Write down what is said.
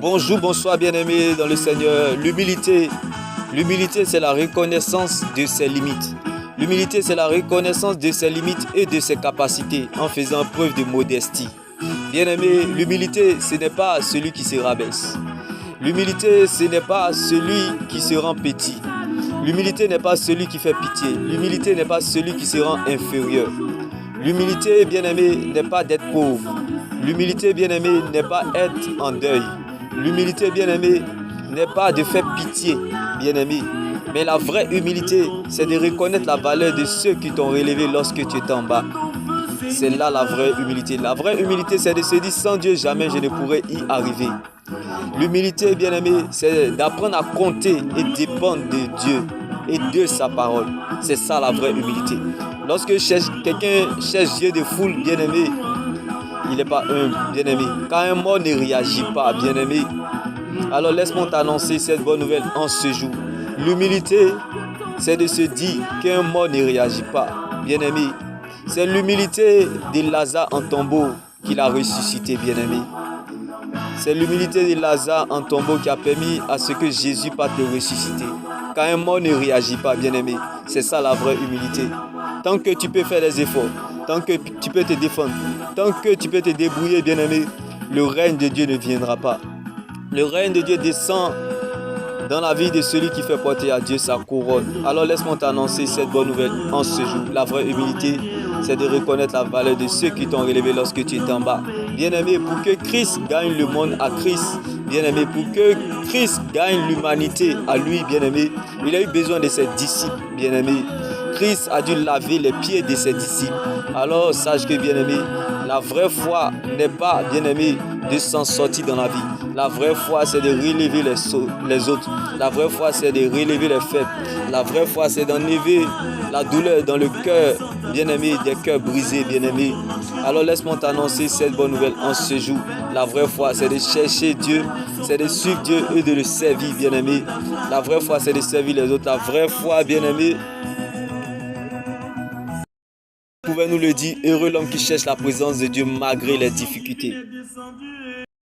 Bonjour, bonsoir bien-aimés dans le Seigneur. L'humilité, c'est la reconnaissance de ses limites. L'humilité, c'est la reconnaissance de ses limites et de ses capacités en faisant preuve de modestie. Bien-aimés, l'humilité, ce n'est pas celui qui se rabaisse. L'humilité, ce n'est pas celui qui se rend petit. L'humilité n'est pas celui qui fait pitié. L'humilité n'est pas celui qui se rend inférieur. L'humilité, bien-aimé, n'est pas d'être pauvre. L'humilité, bien-aimé, n'est pas être en deuil. L'humilité, bien-aimé, n'est pas de faire pitié, bien-aimé. Mais la vraie humilité, c'est de reconnaître la valeur de ceux qui t'ont relevé lorsque tu étais en bas. C'est là la vraie humilité. La vraie humilité, c'est de se dire, sans Dieu, jamais je ne pourrais y arriver. L'humilité, bien-aimé, c'est d'apprendre à compter et dépendre de Dieu et de sa parole. C'est ça la vraie humilité. Lorsque quelqu'un cherche Dieu de foule, bien-aimé, il n'est pas humble, bien-aimé. Quand un mort ne réagit pas, bien-aimé, alors laisse-moi t'annoncer cette bonne nouvelle en ce jour. L'humilité, c'est de se dire qu'un mort ne réagit pas, bien-aimé. C'est l'humilité de Lazare en tombeau qu'il a ressuscité, bien-aimé. C'est l'humilité de Lazare en tombeau qui a permis à ce que Jésus parte le ressusciter. Quand un mort ne réagit pas, bien-aimé, c'est ça la vraie humilité. Tant que tu peux faire des efforts, tant que tu peux te défendre, tant que tu peux te débrouiller, bien-aimé, le règne de Dieu ne viendra pas. Le règne de Dieu descend dans la vie de celui qui fait porter à Dieu sa couronne. Alors laisse-moi t'annoncer cette bonne nouvelle en ce jour. La vraie humilité, c'est de reconnaître la valeur de ceux qui t'ont relevé lorsque tu étais en bas. Bien-aimé, pour que Christ gagne le monde à Christ, bien-aimé, pour que Christ gagne l'humanité à lui, bien-aimé, il a eu besoin de ses disciples, bien-aimé. Christ a dû laver les pieds de ses disciples. Alors sache que, bien-aimé, la vraie foi n'est pas, bien-aimé, de s'en sortir dans la vie. La vraie foi, c'est de relever les autres. La vraie foi, c'est de relever les faibles. La vraie foi, c'est d'enlever la douleur dans le cœur, bien-aimé, des cœurs brisés, bien-aimé. Alors laisse-moi t'annoncer cette bonne nouvelle en ce jour. La vraie foi, c'est de chercher Dieu, c'est de suivre Dieu et de le servir, bien-aimé. La vraie foi, c'est de servir les autres. La vraie foi, bien-aimé, pouvez nous le dire, heureux l'homme qui cherche la présence de Dieu malgré les difficultés.